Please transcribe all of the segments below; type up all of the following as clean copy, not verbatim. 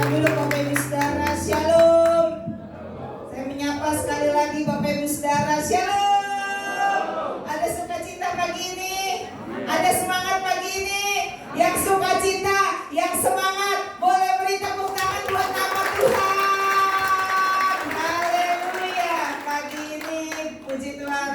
Silakan duduk Bapak Ibu Saudara, Shalom. Saya menyapa sekali lagi Bapak Ibu Saudara, Shalom. Ada sukacita pagi ini, ada semangat pagi ini. Yang sukacita, yang semangat, boleh beri tepuk tangan buat nama Tuhan. Haleluya. Pagi ini, puji Tuhan,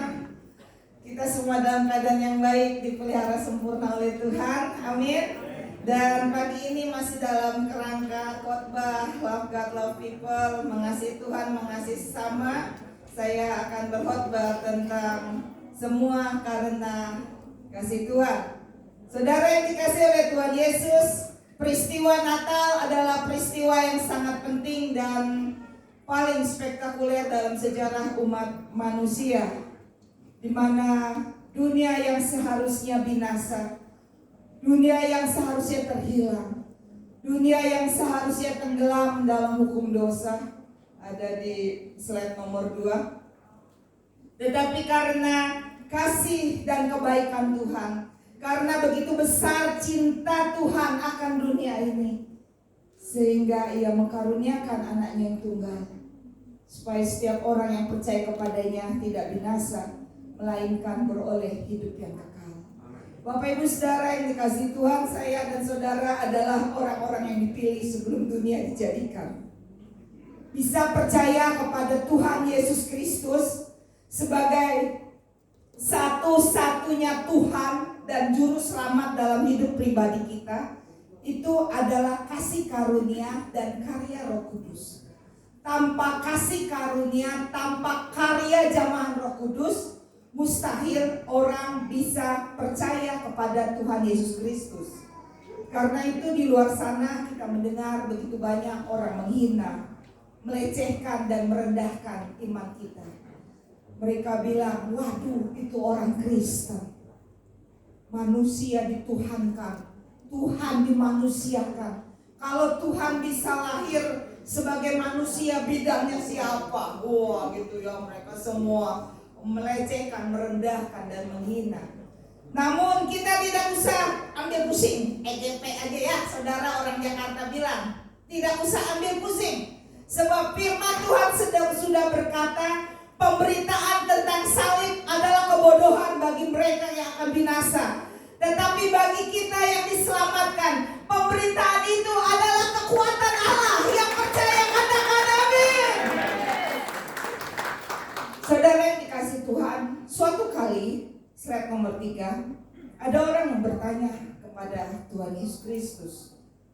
kita semua dalam keadaan yang baik, dipelihara sempurna oleh Tuhan. Amin. Dan pagi ini masih dalam kerangka khotbah Love God, Love People, mengasihi Tuhan, mengasihi sesama. Saya akan berkhotbah tentang semua karena kasih Tuhan. Saudara yang dikasihi oleh Tuhan Yesus, peristiwa Natal adalah peristiwa yang sangat penting dan paling spektakuler dalam sejarah umat manusia, di mana dunia yang seharusnya binasa, dunia yang seharusnya terhilang, dunia yang seharusnya tenggelam dalam hukum dosa, ada di slide nomor 2. Tetapi karena kasih dan kebaikan Tuhan, karena begitu besar cinta Tuhan akan dunia ini, sehingga Ia mengkaruniakan anaknya yang tunggal, supaya setiap orang yang percaya kepadanya tidak binasa, melainkan beroleh hidup yang kekal. Bapak Ibu Saudara yang dikasihi Tuhan, saya dan saudara adalah orang-orang yang dipilih sebelum dunia dijadikan. Bisa percaya kepada Tuhan Yesus Kristus sebagai satu-satunya Tuhan dan juru selamat dalam hidup pribadi kita, itu adalah kasih karunia dan karya Roh Kudus. Tanpa kasih karunia, tanpa karya jamahan Roh Kudus, mustahil orang bisa percaya kepada Tuhan Yesus Kristus. Karena itu di luar sana kita mendengar begitu banyak orang menghina, melecehkan dan merendahkan iman kita. Mereka bilang, waduh itu orang Kristen, manusia dituhankan, Tuhan dimanusiakan. Kalau Tuhan bisa lahir sebagai manusia, bidangnya siapa? Wah gitu ya, mereka semua melecehkan, merendahkan dan menghina. Namun kita tidak usah ambil pusing, EGP aja ya, saudara orang Jakarta bilang, tidak usah ambil pusing. Sebab firman Tuhan sudah berkata, pemberitaan tentang salib adalah kebodohan bagi mereka yang akan binasa. Tetapi bagi kita yang diselamatkan, pemberitaan itu adalah kekuatan Allah. Yang percaya katakan amin. Saudara yang dikasih Tuhan, suatu kali, slide nomor 3, ada orang yang bertanya kepada Tuhan Yesus Kristus.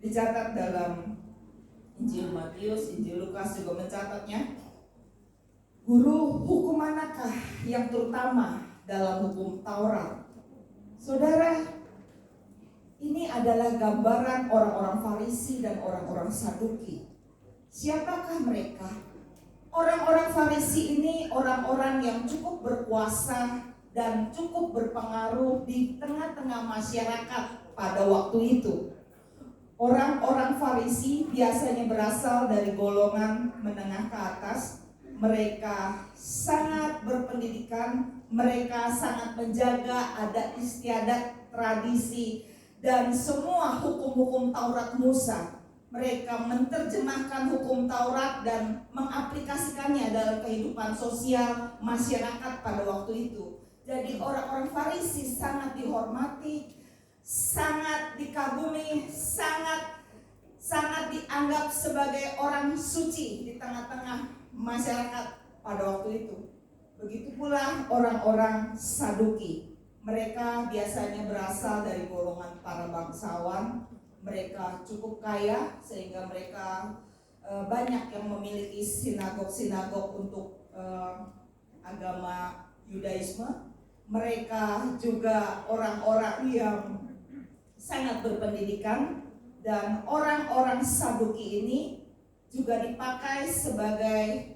Dicatat dalam Injil Matius, Injil Lukas juga mencatatnya. Guru, hukum manakah yang terutama dalam hukum Taurat? Saudara, ini adalah gambaran orang-orang Farisi dan orang-orang Saduki. Siapakah mereka? Orang-orang Farisi ini orang-orang yang cukup berkuasa dan cukup berpengaruh di tengah-tengah masyarakat pada waktu itu. Orang-orang Farisi biasanya berasal dari golongan menengah ke atas. Mereka sangat berpendidikan, mereka sangat menjaga adat istiadat, tradisi, dan semua hukum-hukum Taurat Musa. Mereka menerjemahkan hukum Taurat dan mengaplikasikannya dalam kehidupan sosial masyarakat pada waktu itu. Jadi orang-orang Farisi sangat dihormati, sangat dikagumi, sangat dianggap sebagai orang suci di tengah-tengah masyarakat pada waktu itu. Begitu pula orang-orang Saduki. Mereka biasanya berasal dari golongan para bangsawan. Mereka cukup kaya sehingga mereka banyak yang memiliki sinagog-sinagog untuk agama Yudaisme. Mereka juga orang-orang yang sangat berpendidikan, dan orang-orang Saduki ini juga dipakai sebagai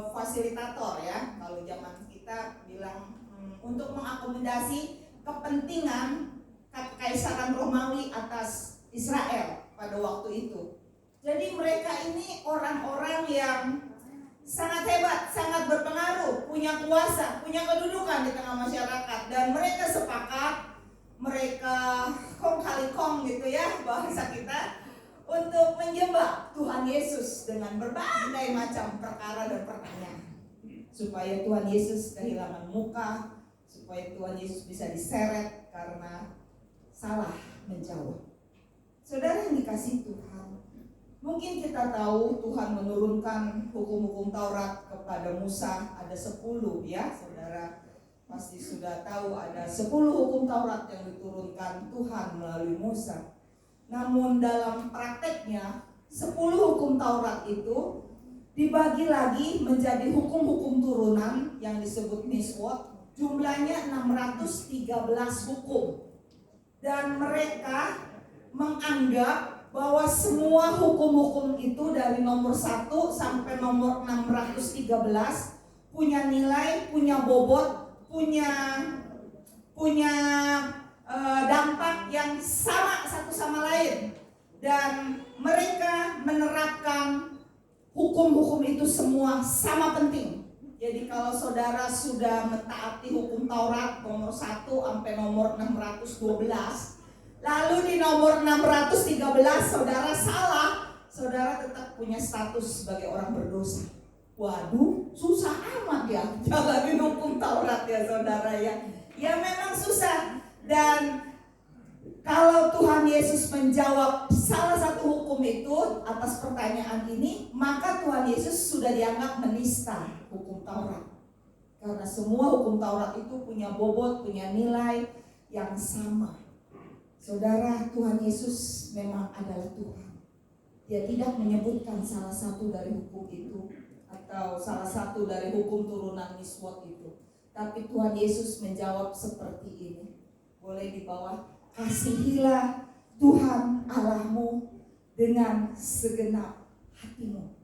fasilitator ya, kalau zaman kita bilang untuk mengakomodasi kepentingan Kekaisaran Romawi atas Israel pada waktu itu. Jadi mereka ini orang-orang yang sangat hebat, sangat berpengaruh, punya kuasa, punya kedudukan di tengah masyarakat, dan mereka sepakat, mereka kong kali kong gitu ya bahasa kita, untuk menyembah Tuhan Yesus dengan berbagai macam perkara dan pertanyaan. Supaya Tuhan Yesus kehilangan muka, supaya Tuhan Yesus bisa diseret karena salah menjawab. Saudara yang dikasihi Tuhan, mungkin kita tahu Tuhan menurunkan hukum-hukum Taurat kepada Musa, ada 10 ya, saudara pasti sudah tahu ada 10 hukum Taurat yang diturunkan Tuhan melalui Musa. Namun dalam prakteknya 10 hukum Taurat itu dibagi lagi menjadi hukum-hukum turunan yang disebut Miswot, jumlahnya 613 hukum. Dan mereka menganggap bahwa semua hukum-hukum itu dari nomor 1 sampai nomor 613 punya nilai, punya bobot, punya dampak yang sama satu sama lain, dan mereka menerapkan hukum-hukum itu semua sama penting. Jadi kalau saudara sudah mentaati hukum Taurat nomor 1 sampai nomor 612, lalu di nomor 613 saudara salah, saudara tetap punya status sebagai orang berdosa. Waduh, susah amat ya jalanin hukum Taurat ya saudara ya. Ya memang susah. Dan kalau Tuhan Yesus menjawab salah satu hukum itu atas pertanyaan ini, maka Tuhan Yesus sudah dianggap menista hukum Taurat. Karena semua hukum Taurat itu punya bobot, punya nilai yang sama. Saudara, Tuhan Yesus memang adalah Tuhan. Dia tidak menyebutkan salah satu dari hukum itu atau salah satu dari hukum turunan Miswot itu. Tapi Tuhan Yesus menjawab seperti ini. Boleh di bawah. Kasihilah Tuhan Allahmu dengan segenap hatimu,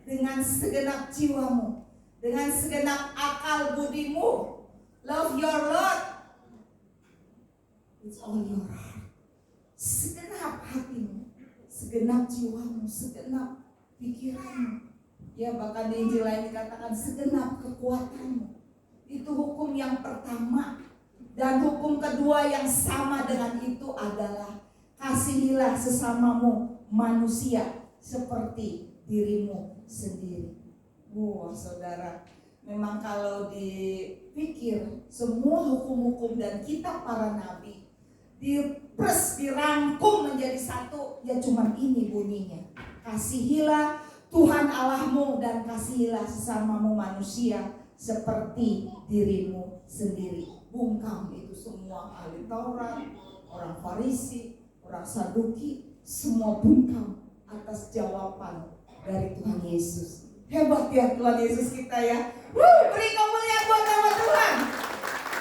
dengan segenap jiwamu, dengan segenap akal budimu. Love your Lord with all your heart. Segenap hatimu, segenap jiwamu, segenap pikiranmu. Ya bahkan di Injil lain dikatakan segenap kekuatanmu. Itu hukum yang pertama. Dan hukum kedua yang sama dengan itu adalah kasihilah sesamamu manusia seperti dirimu sendiri. Wah saudara, memang kalau dipikir semua hukum-hukum dan kitab para nabi dirangkum menjadi satu, ya cuma ini bunyinya. Kasihilah Tuhan Allahmu dan kasihilah sesamamu manusia seperti dirimu sendiri. Bungkam itu semua ahli Taurat, orang Farisi, orang Saduki, semua bungkam atas jawaban dari Tuhan Yesus. Hebat ya Tuhan Yesus kita ya. Beri kemuliaan buat nama Tuhan.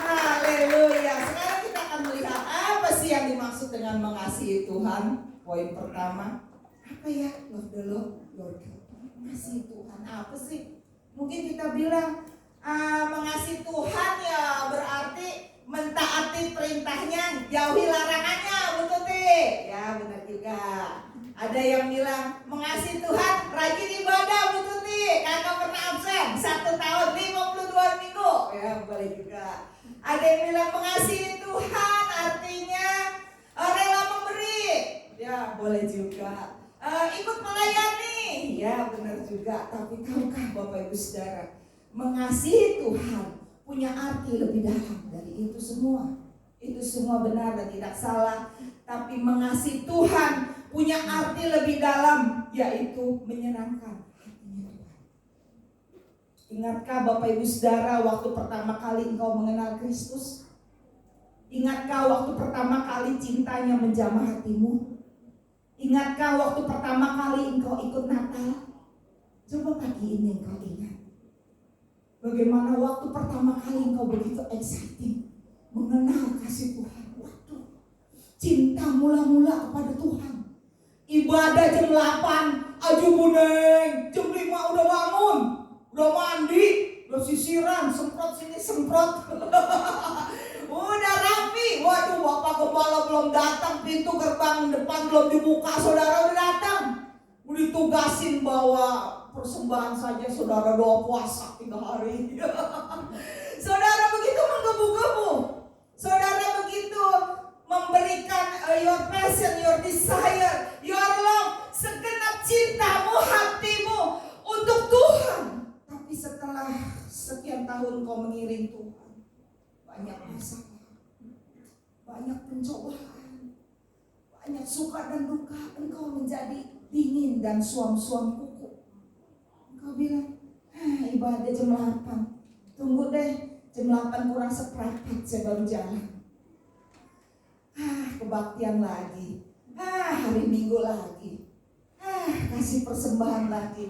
Haleluya. Sekarang kita akan melihat apa sih yang dimaksud dengan mengasihi Tuhan. Poin pertama, apa ya? Love the Lord. Mengasihi Tuhan apa sih? Mungkin kita bilang mengasihi Tuhan ya berarti mentaati perintahnya, jauhi larangannya, betul tidak? Ya benar juga. Ada yang bilang mengasihi Tuhan rajin ibadah, betul tidak? Kagak pernah absen 1 tahun 52 minggu. Ya boleh juga. Ada yang bilang mengasihi Tuhan artinya rela memberi. Ya boleh juga. Ikut melayani. Ya benar juga. Tapi tahukah Bapak Ibu Saudara, mengasihi Tuhan punya arti lebih dalam dari itu semua. Itu semua benar dan tidak salah. Tapi mengasihi Tuhan punya arti lebih dalam, yaitu menyenangkan hatinya Tuhan. Ingatkah Bapak Ibu Saudara waktu pertama kali engkau mengenal Kristus? Ingatkah waktu pertama kali cintanya menjamah hatimu? Ingatkah waktu pertama kali engkau ikut Natal? Coba pagi ini engkau ingat. Bagaimana waktu pertama kali engkau begitu exciting mengenal kasih Tuhan. Waduh, cinta mula-mula kepada Tuhan. Ibadah jam 8, aju buneng, jam 5 udah bangun, udah mandi, udah sisiran, semprot sini semprot. Udah rapi. Waduh, Bapak Gembala belum datang, pintu gerbang depan belum dibuka, saudara udah datang. Udah ditugasin bawa persembahan saja, saudara doa puasa 3 hari. Saudara begitu menggebu-gebu. Saudara begitu memberikan your passion, your desire, your love, segenap cintamu engkau mengiring Tuhan, banyak masalah, banyak pencobaan, banyak suka dan duka, engkau menjadi dingin dan suam-suam kuku. Engkau bilang, ibadah jam 8, tunggu deh, jam 8 kurang seperempat saya baru jalan. Kebaktian lagi, hari Minggu lagi, kasih persembahan lagi,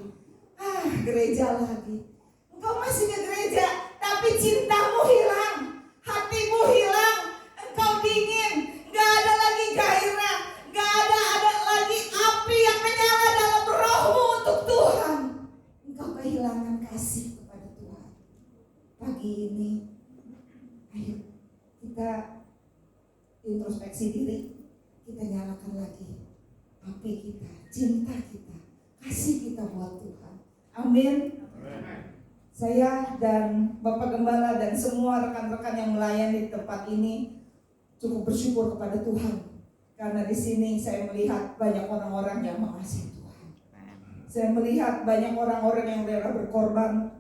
gereja lagi. Engkau masih ke gereja, tapi cintamu hilang, hatimu hilang, engkau dingin, gak ada lagi gairah, gak ada lagi api yang menyala dalam rohmu untuk Tuhan. Engkau kehilangan kasih kepada Tuhan. Pagi ini, ayo kita introspeksi diri, kita nyalakan lagi api kita, cinta kita, kasih kita buat Tuhan. Amin. Saya dan Bapak Gembala dan semua rekan-rekan yang melayani di tempat ini cukup bersyukur kepada Tuhan, karena di sini saya melihat banyak orang-orang yang mengasihi Tuhan. Saya melihat banyak orang-orang yang rela berkorban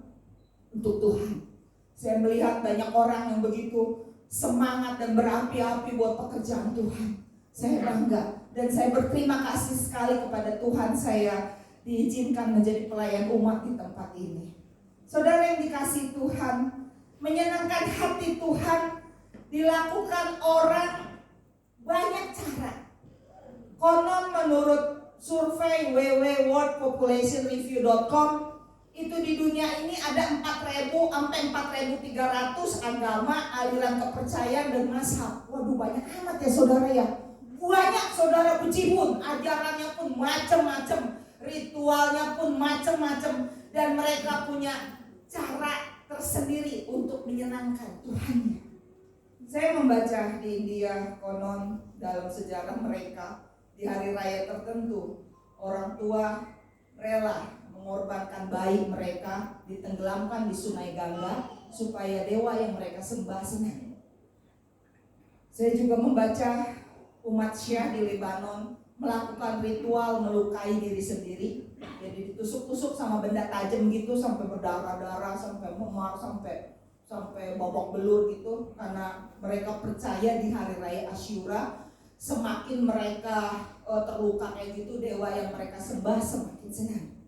untuk Tuhan. Saya melihat banyak orang yang begitu semangat dan berapi-api buat pekerjaan Tuhan. Saya bangga dan saya berterima kasih sekali kepada Tuhan, saya diizinkan menjadi pelayan umat di tempat ini. Saudara yang dikasihi Tuhan, menyenangkan hati Tuhan dilakukan orang banyak cara. Konon menurut survei www.worldpopulationreview.com, itu di dunia ini ada 4.000 sampai 4.300 agama, aliran kepercayaan dan mazhab. Waduh, banyak amat ya saudara ya. Banyak saudara, bejibun, ajarannya pun macam-macam, ritualnya pun macam-macam, dan mereka punya cara tersendiri untuk menyenangkan Tuhannya. Saya membaca di India, konon dalam sejarah mereka di hari raya tertentu, orang tua rela mengorbankan bayi mereka ditenggelamkan di sungai Gangga supaya dewa yang mereka sembah senang. Saya juga membaca umat Syiah di Lebanon melakukan ritual melukai diri sendiri. Jadi ditusuk-tusuk sama benda tajam gitu sampai berdarah-darah, sampai memar, sampai babak belur gitu, karena mereka percaya di hari raya Asyura semakin mereka terluka kayak gitu, dewa yang mereka sembah semakin senang.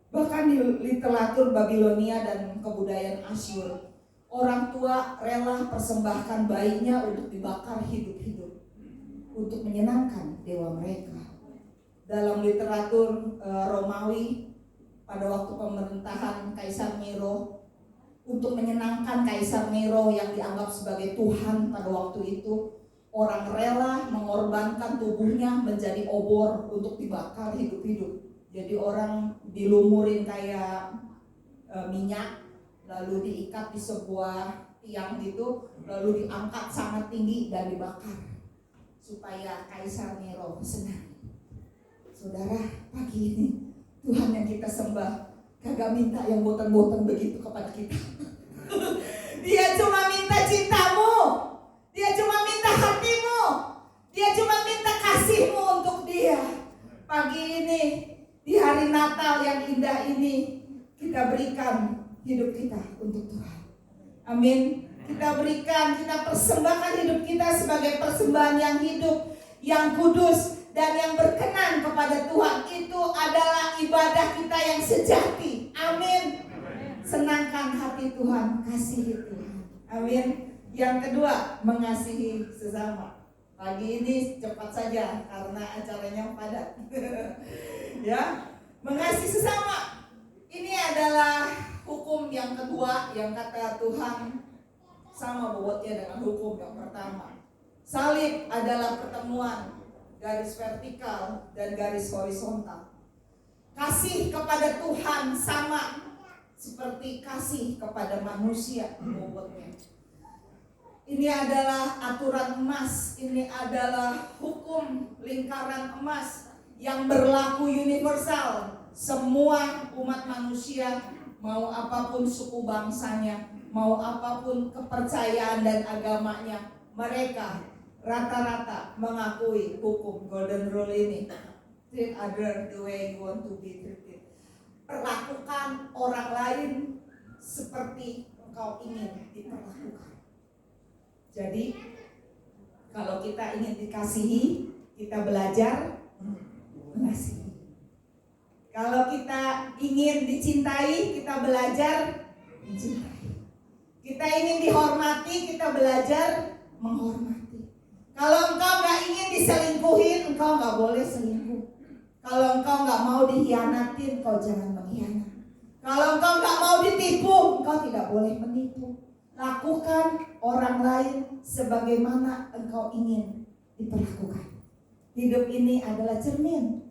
Bahkan di literatur Babilonia dan kebudayaan Asyur, orang tua rela persembahkan bayinya untuk dibakar hidup-hidup untuk menyenangkan dewa mereka. Dalam literatur Romawi, pada waktu pemerintahan Kaisar Nero, untuk menyenangkan Kaisar Nero yang dianggap sebagai Tuhan pada waktu itu, orang rela mengorbankan tubuhnya menjadi obor untuk dibakar hidup-hidup. Jadi orang dilumurin kayak minyak, lalu diikat di sebuah tiang gitu, lalu diangkat sangat tinggi dan dibakar supaya Kaisar Nero senang. Saudara, pagi ini Tuhan yang kita sembah kagak minta yang boten-boten begitu kepada kita. Dia cuma minta cintamu, dia cuma minta hatimu, dia cuma minta kasihmu untuk dia. Pagi ini, di hari Natal yang indah ini, kita berikan hidup kita untuk Tuhan. Amin. Kita berikan, kita persembahkan hidup kita sebagai persembahan yang hidup, yang kudus, dan yang berkenan kepada Tuhan. Itu adalah ibadah kita yang sejati. Amin. Senangkan hati Tuhan, kasihi Tuhan. Amin. Yang kedua, mengasihi sesama. Pagi ini cepat saja karena acaranya padat. Ya, mengasihi sesama. Ini adalah hukum yang kedua yang kata Tuhan sama bobotnya dengan hukum yang pertama. Salib adalah pertemuan garis vertikal dan garis horizontal. Kasih kepada Tuhan sama seperti kasih kepada manusia bobotnya. Ini adalah aturan emas, ini adalah hukum lingkaran emas yang berlaku universal. Semua umat manusia, mau apapun suku bangsanya, mau apapun kepercayaan dan agamanya, mereka rata-rata mengakui hukum golden rule ini. Treat other the way you want to be treated. Perlakukan orang lain seperti engkau ingin diperlakukan. Jadi kalau kita ingin dikasihi, kita belajar mengasihi. Kalau kita ingin dicintai, kita belajar mencintai. Kita ingin dihormati, kita belajar menghormati. Kalau engkau gak ingin diselingkuhin, engkau gak boleh selingkuh. Kalau engkau gak mau dikhianatin, engkau jangan mengkhianat. Kalau engkau gak mau ditipu, engkau tidak boleh menipu. Lakukan orang lain sebagaimana engkau ingin diperlakukan. Hidup ini adalah cermin.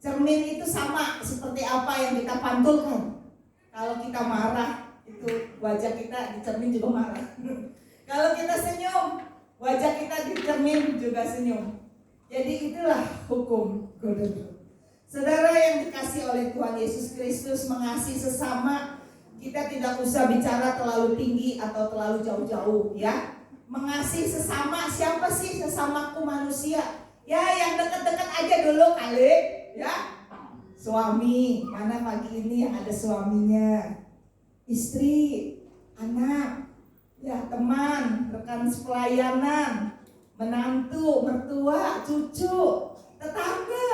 Cermin itu sama seperti apa yang kita pantulkan. Kalau kita marah, itu wajah kita di cermin juga marah. Kalau kita senyum, wajah kita di cermin juga senyum. Jadi itulah hukum Gordon. Saudara yang dikasihi oleh Tuhan Yesus Kristus, mengasihi sesama, kita tidak usah bicara terlalu tinggi atau terlalu jauh-jauh ya. Mengasihi sesama, siapa sih sesamaku manusia? Ya yang dekat-dekat aja dulu kali ya. Suami, mana pagi ini yang ada suaminya? Istri, anak, ya teman, rekan sepelayanan, menantu, mertua, cucu, tetangga.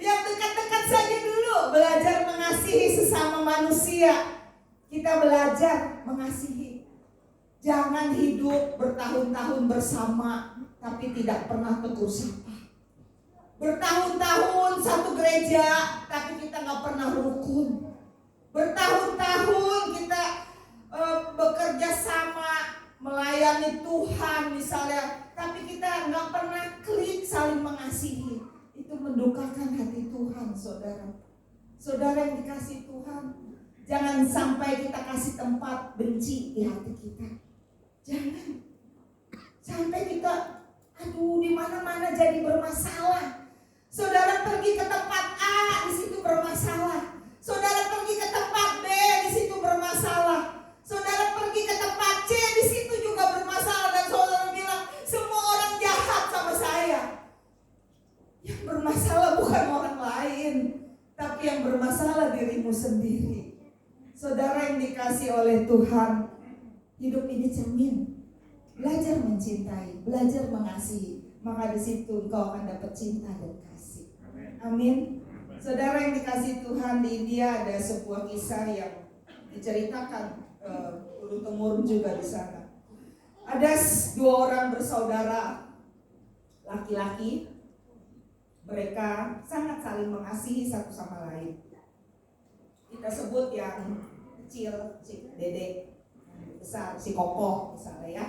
Yang dekat-dekat saja dulu, belajar mengasihi sesama manusia. Kita belajar mengasihi. Jangan hidup bertahun-tahun bersama tapi tidak pernah tegur sapa. Bertahun-tahun satu gereja tapi kita gak pernah rukun. Bertahun-tahun kita bekerja sama melayani Tuhan misalnya, tapi kita gak pernah klik saling mengasihi. Itu mendukakan hati Tuhan, saudara. Saudara yang dikasih Tuhan, jangan sampai kita kasih tempat benci di hati kita. Jangan sampai kita di mana-mana jadi bermasalah. Saudara pergi ke tempat A, di situ bermasalah. Saudara pergi ke tempat B, di situ bermasalah. Saudara pergi ke tempat C, di situ juga bermasalah. Dan saudara bilang, semua orang jahat sama saya. Yang bermasalah bukan orang lain, tapi yang bermasalah dirimu sendiri. Saudara yang dikasih oleh Tuhan, hidup ini cermin. Belajar mencintai, belajar mengasihi, maka di situ engkau akan dapat cinta dan kasih. Amin. Saudara yang dikasih Tuhan, di India ada sebuah kisah yang diceritakan turun-temurun juga di sana. Ada dua orang bersaudara laki-laki, mereka sangat saling mengasihi satu sama lain. Kita sebut yang kecil, si Dedek, besar, si Kokoh misalnya ya.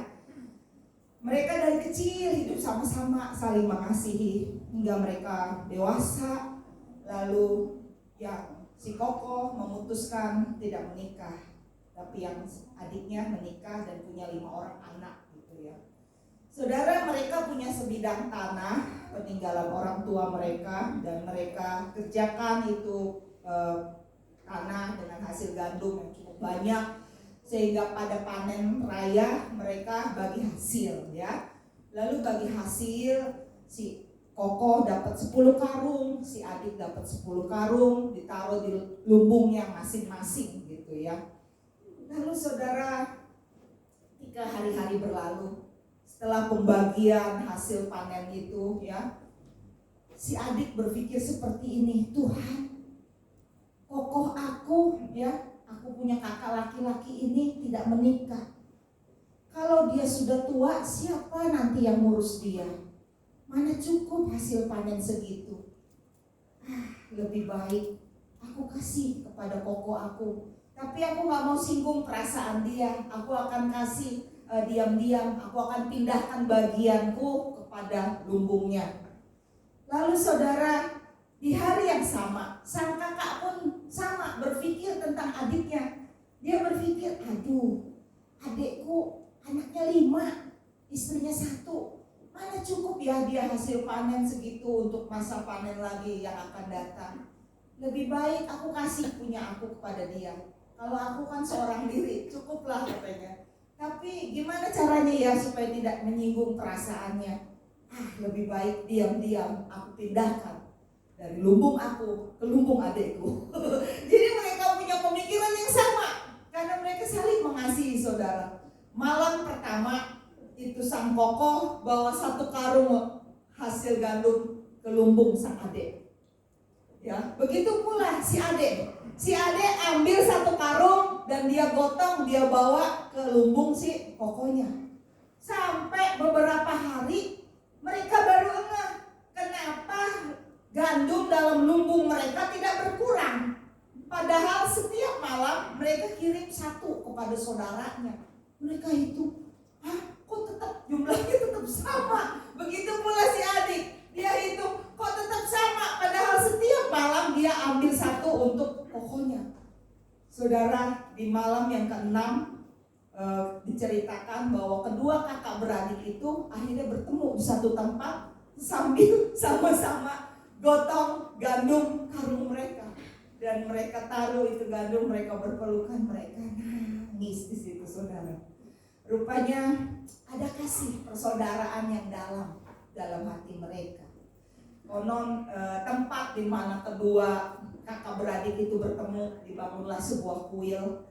Mereka dari kecil hidup sama-sama saling mengasihi hingga mereka dewasa. Lalu yang si Kokoh memutuskan tidak menikah, tapi yang adiknya menikah dan punya 5 orang anak gitu ya. Saudara, mereka punya sebidang tanah peninggalan orang tua mereka, dan mereka kerjakan itu tanah dengan hasil gandum yang cukup banyak, sehingga pada panen raya mereka bagi hasil ya. Lalu bagi hasil, si Kokoh dapat 10 karung, si adik dapat 10 karung, ditaruh di lumbungnya masing-masing gitu ya. Lalu saudara, 3 hari-hari berlalu setelah pembagian hasil panen itu ya, si adik berpikir seperti ini, Tuhan, Kokoh aku ya, aku punya kakak laki-laki ini tidak menikah. Kalau dia sudah tua, siapa nanti yang ngurus dia? Mana cukup hasil panen segitu? Lebih baik aku kasih kepada Kokoh aku. Tapi aku gak mau singgung perasaan dia. Aku akan kasih diam-diam. Aku akan pindahkan bagianku kepada lumbungnya. Lalu saudara, di hari yang sama, sang kakak pun sama berpikir tentang adiknya. Dia berpikir, adikku anaknya 5, istrinya 1. Mana cukup ya dia hasil panen segitu untuk masa panen lagi yang akan datang. Lebih baik aku kasih punya aku kepada dia. Kalau aku kan seorang diri, cukuplah katanya. Tapi gimana caranya ya supaya tidak menyinggung perasaannya? Lebih baik diam-diam aku pindahkan dari lumbung aku ke lumbung adikku. Jadi mereka punya pemikiran yang sama karena mereka saling mengasihi. sang kokoh bawa 1 karung hasil gandum ke lumbung sang adik. Ya, begitu pula si adik. Si adik ambil 1 karung dan dia gotong, dia bawa ke lumbung si kokohnya. Sampai beberapa hari mereka baru ngeh kenapa gandum dalam lumbung mereka tidak berkurang. Padahal setiap malam mereka kirim 1 kepada saudaranya. Mereka hitung, kok tetap jumlahnya tetap sama. Begitu pula si adik, dia hitung, kok tetap sama. Padahal setiap malam dia ambil 1 untuk kokohnya. Saudara, di malam yang ke-6 diceritakan bahwa kedua kakak beradik itu akhirnya bertemu di satu tempat sambil sama-sama gotong gandum karung mereka. Dan mereka taruh itu gandum, mereka berpelukan, mereka nangis di situ, saudara. Rupanya ada kasih persaudaraan yang dalam hati mereka. Konon tempat di mana kedua kakak beradik itu bertemu, dibangunlah sebuah kuil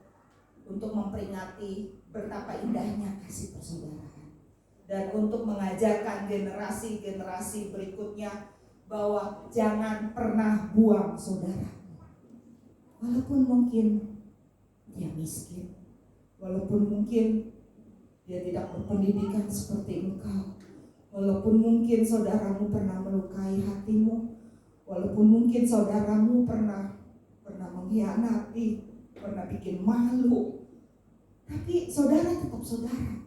untuk memperingati betapa indahnya kasih persaudaraan dan untuk mengajarkan generasi-generasi berikutnya bahwa jangan pernah buang saudara. Walaupun mungkin dia miskin, walaupun mungkin dia tidak berpendidikan seperti engkau, walaupun mungkin saudaramu pernah melukai hatimu, walaupun mungkin saudaramu pernah mengkhianati, pernah bikin malu, tapi saudara tetap saudara.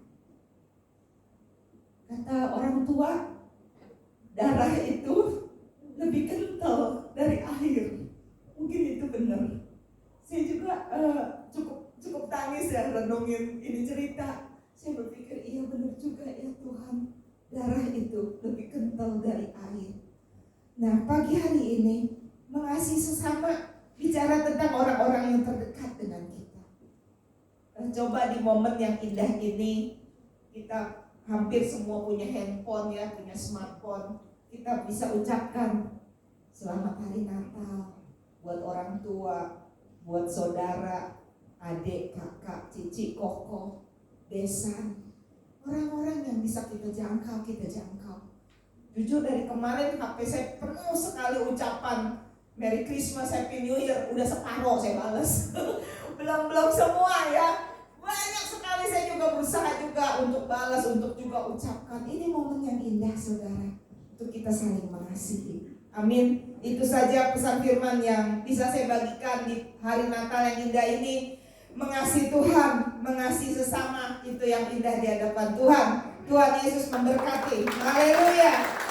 Kata orang tua, darah itu lebih kental dari air. Mungkin itu benar. Saya juga cukup tangis ya renungin ini cerita. Saya berpikir iya benar juga ya Tuhan, darah itu lebih kental dari air. Nah, pagi hari ini mengasihi sesama bicara tentang orang-orang yang terdekat dengan kita. Coba di momen yang indah ini, kita hampir semua punya handphone ya, punya smartphone. Kita bisa ucapkan selamat hari Natal buat orang tua, buat saudara, adik, kakak, cici, koko, besan, orang-orang yang bisa kita jangkau. Jujur dari kemarin HP saya penuh sekali ucapan Merry Christmas, Happy New Year, udah separuh saya balas. belum semua ya. Banyak sekali saya juga berusaha juga untuk balas, untuk juga ucapkan. Ini momen yang indah saudara, untuk kita saling mengasihi. Amin. Itu saja pesan firman yang bisa saya bagikan di hari Natal yang indah ini. Mengasihi Tuhan, mengasihi sesama, itu yang indah di hadapan Tuhan. Tuhan Yesus memberkati. Haleluya.